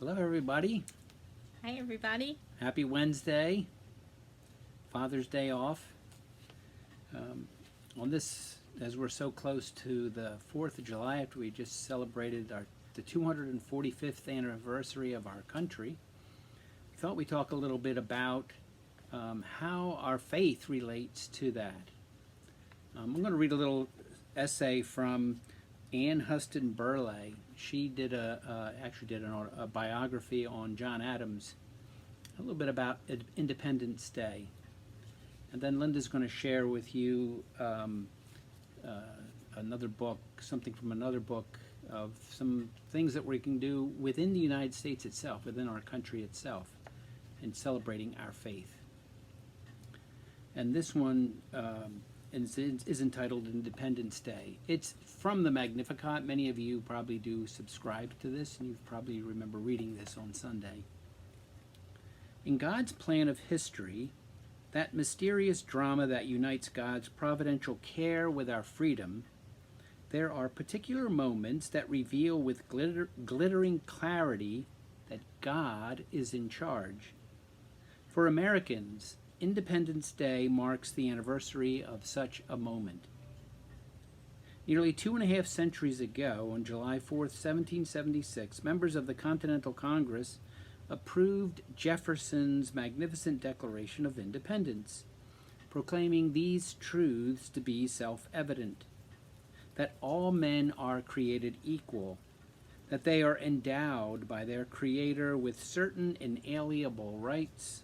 Hello, everybody. Hi, everybody. Happy Wednesday, Father's Day off. Um, on this, as we're so close to the 4th of July, after we just celebrated the 245th anniversary of our country, we thought we'd talk a little bit about how our faith relates to that. I'm going to read a little essay from Anne Huston Burleigh. She did actually did a biography on John Adams, a little bit about Independence Day, and then Linda's going to share with you another book, something from another book of some things that we can do within the United States itself, within our country itself, in celebrating our faith. And this one is entitled Independence Day. It's from the Magnificat. Many of you probably do subscribe to this, and you probably remember reading this on Sunday. In God's plan of history, that mysterious drama that unites God's providential care with our freedom, there are particular moments that reveal with glittering clarity that God is in charge. For Americans, Independence Day marks the anniversary of such a moment. Nearly 2.5 centuries ago, on July 4th, 1776, members of the Continental Congress approved Jefferson's magnificent Declaration of Independence, proclaiming these truths to be self-evident: that all men are created equal, that they are endowed by their Creator with certain inalienable rights,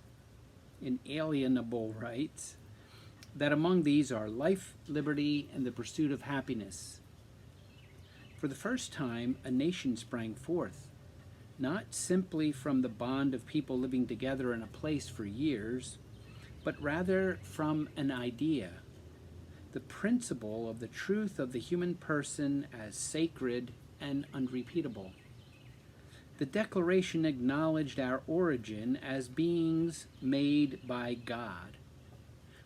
that among these are life, liberty, and the pursuit of happiness. For the first time, a nation sprang forth, not simply from the bond of people living together in a place for years, but rather from an idea, the principle of the truth of the human person as sacred and unrepeatable. The Declaration acknowledged our origin as beings made by God,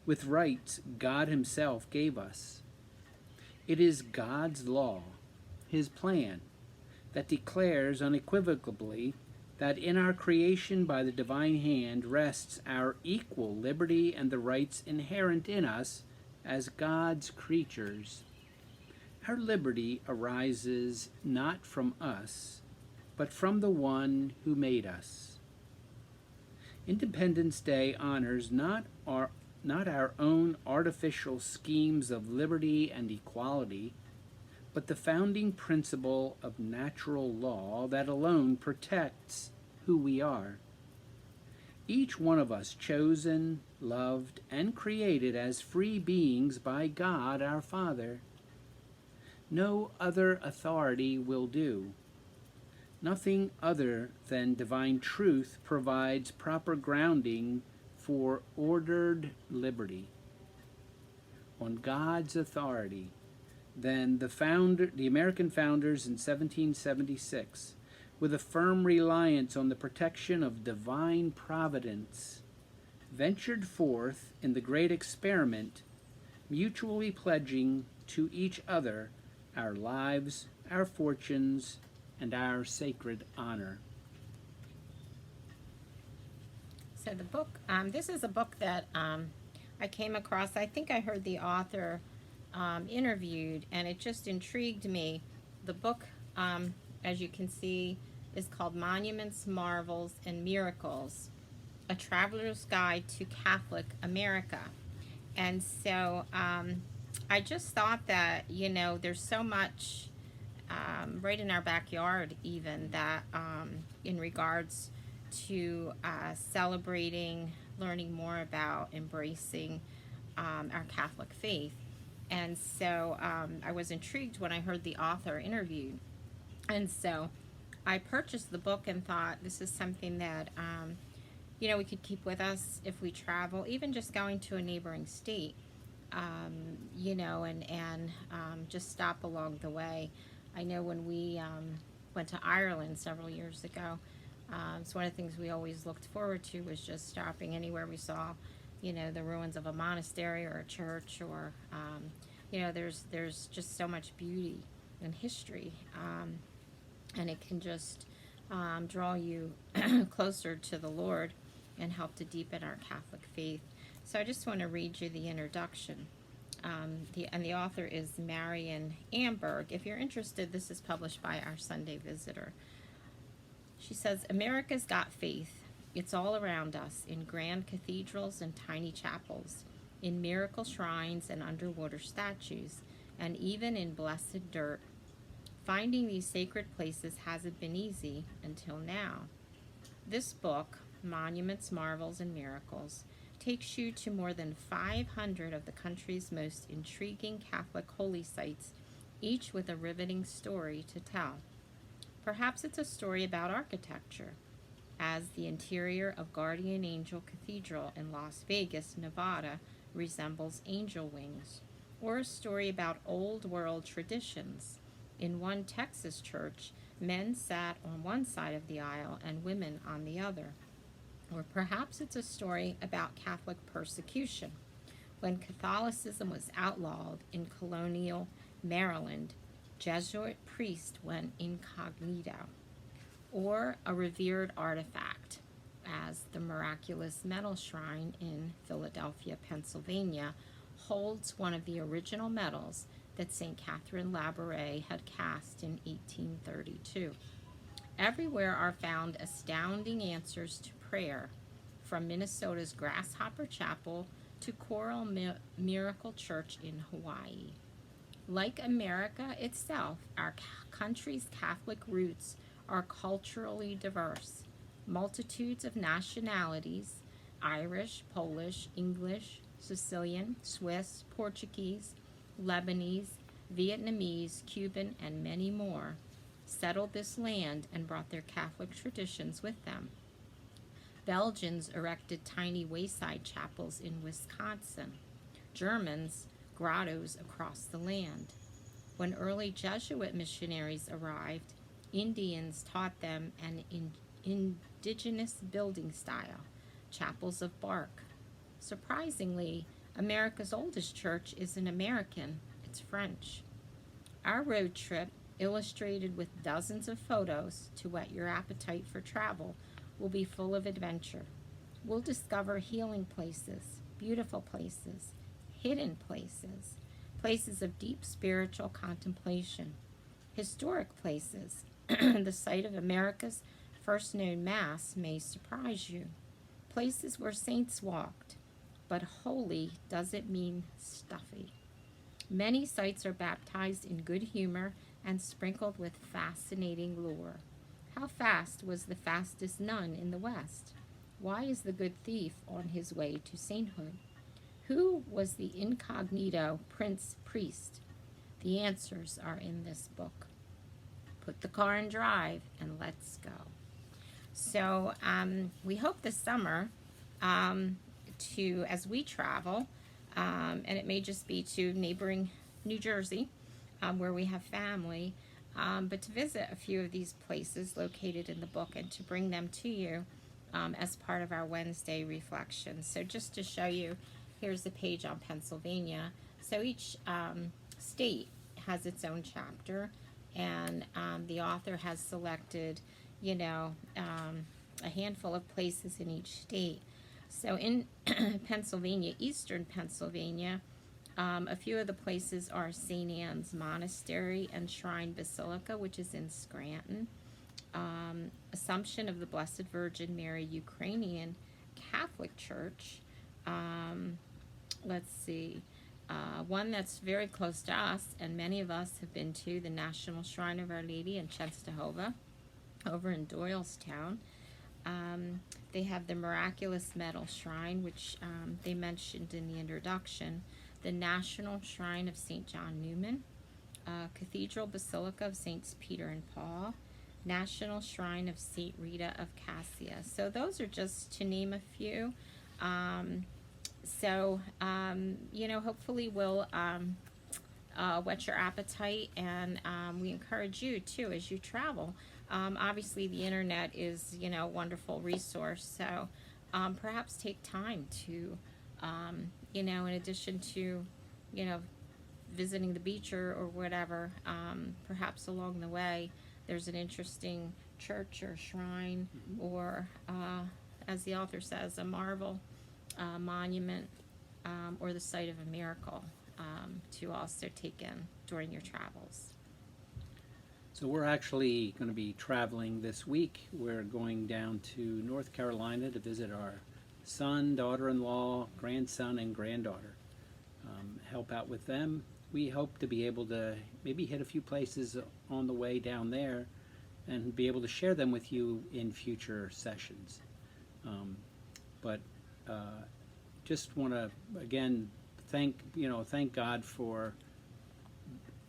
with rights God Himself gave us. It is God's law, His plan, that declares unequivocally that in our creation by the divine hand rests our equal liberty and the rights inherent in us as God's creatures. Our liberty arises not from us, but from the one who made us. Independence Day honors not our own artificial schemes of liberty and equality, but the founding principle of natural law that alone protects who we are. Each one of us chosen, loved, and created as free beings by God our Father. No other authority will do. Nothing other than divine truth provides proper grounding for ordered liberty. On God's authority, then the American founders in 1776, with a firm reliance on the protection of divine providence, ventured forth in the great experiment, mutually pledging to each other our lives, our fortunes, and our sacred honor. So the book, this is a book that I came across. I think I heard the author interviewed, and it just intrigued me. The book, as you can see, is called Monuments, Marvels, and Miracles, A Traveler's Guide to Catholic America. And so I just thought that, there's so much right in our backyard even that in regards to celebrating, learning more about, embracing our Catholic faith. And so I was intrigued when I heard the author interviewed. And so I purchased the book and thought this is something that, we could keep with us if we travel, even just going to a neighboring state, and just stop along the way. I know when we went to Ireland several years ago, it's one of the things we always looked forward to was just stopping anywhere we saw, the ruins of a monastery or a church, or, there's just so much beauty and history, and it can just draw you closer to the Lord and help to deepen our Catholic faith. So I just want to read you the introduction. The author is Marian Amberg. If you're interested, this is published by Our Sunday Visitor. She says, America's got faith. It's all around us, in grand cathedrals and tiny chapels, in miracle shrines and underwater statues, and even in blessed dirt. Finding these sacred places hasn't been easy until now. This book, Monuments, Marvels, and Miracles, takes you to more than 500 of the country's most intriguing Catholic holy sites, each with a riveting story to tell. Perhaps it's a story about architecture, as the interior of Guardian Angel Cathedral in Las Vegas, Nevada, resembles angel wings, or a story about old world traditions. In one Texas church, men sat on one side of the aisle and women on the other. Or perhaps it's a story about Catholic persecution, when Catholicism was outlawed in colonial Maryland. Jesuit priest went incognito. Or a revered artifact, as the miraculous metal shrine in Philadelphia, Pennsylvania, holds one of the original medals that St. Catherine Labouré had cast in 1832. Everywhere are found astounding answers to prayer, from Minnesota's Grasshopper Chapel to Coral Miracle Church in Hawaii. Like America itself, our country's Catholic roots are culturally diverse. Multitudes of nationalities, Irish, Polish, English, Sicilian, Swiss, Portuguese, Lebanese, Vietnamese, Cuban, and many more, settled this land and brought their Catholic traditions with them. Belgians erected tiny wayside chapels in Wisconsin. Germans, grottos across the land. When early Jesuit missionaries arrived, Indians taught them an indigenous building style, chapels of bark. Surprisingly, America's oldest church isn't American, it's French. Our road trip, illustrated with dozens of photos to whet your appetite for travel, will be full of adventure. We'll discover healing places, beautiful places, hidden places, places of deep spiritual contemplation, historic places. The site of America's first known Mass may surprise you. Places where saints walked, but holy doesn't mean stuffy. Many sites are baptized in good humor and sprinkled with fascinating lore. How fast was the fastest nun in the West? Why is the good thief on his way to sainthood? Who was the incognito prince priest? The answers are in this book. Put the car in drive and let's go. So we hope this summer as we travel, and it may just be to neighboring New Jersey, where we have family, but to visit a few of these places located in the book and to bring them to you as part of our Wednesday reflection. So just to show you, here's the page on Pennsylvania. So each state has its own chapter, and the author has selected, a handful of places in each state. So in Pennsylvania, eastern Pennsylvania, a few of the places are St. Anne's Monastery and Shrine Basilica, which is in Scranton. Assumption of the Blessed Virgin Mary Ukrainian Catholic Church. Let's see. One that's very close to us, and many of us have been to, the National Shrine of Our Lady in Chenstohova, over in Doylestown. They have the Miraculous Metal Shrine, which they mentioned in the introduction, the National Shrine of St. John Newman, Cathedral Basilica of Saints Peter and Paul, National Shrine of St. Rita of Cassia. So those are just to name a few. Hopefully we'll whet your appetite, and we encourage you too as you travel. Obviously the internet is, a wonderful resource, so perhaps take time to, in addition to, visiting the beach or whatever, perhaps along the way there's an interesting church or shrine, Mhm. or as the author says, a marvel, monument, or the site of a miracle, to also take in during your travels. So we're actually going to be traveling this week. We're going down to North Carolina to visit our son, daughter-in-law, grandson, and granddaughter. Help out with them. We hope to be able to maybe hit a few places on the way down there and be able to share them with you in future sessions. But just want to again thank God for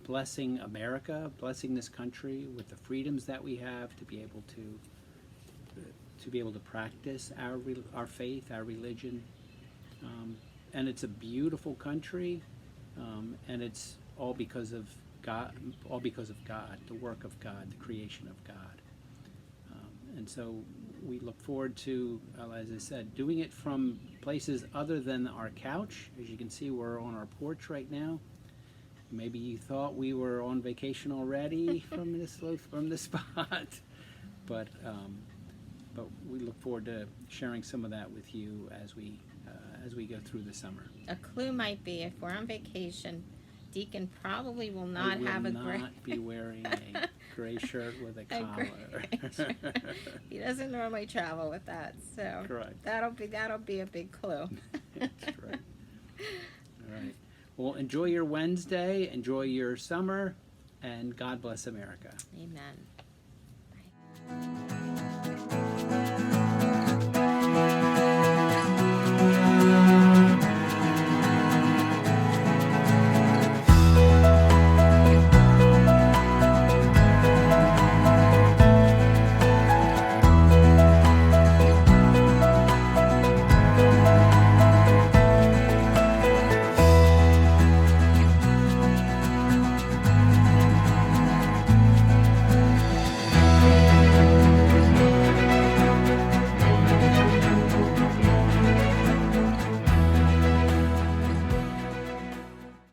blessing America, blessing this country with the freedoms that we have to be able to practice our faith, our religion, and it's a beautiful country, and it's all because of God, the work of God, the creation of God, and so we look forward to, as I said, doing it from places other than our couch. As you can see, we're on our porch right now. Maybe you thought we were on vacation already from this spot, but we look forward to sharing some of that with you as we go through the summer. A clue might be, if we're on vacation, Deacon probably will not have a gray. Not be wearing a gray shirt with a collar. He doesn't normally travel with that, so Correct. that'll be a big clue. That's right. All right. Well, enjoy your Wednesday, enjoy your summer, and God bless America. Amen. Bye.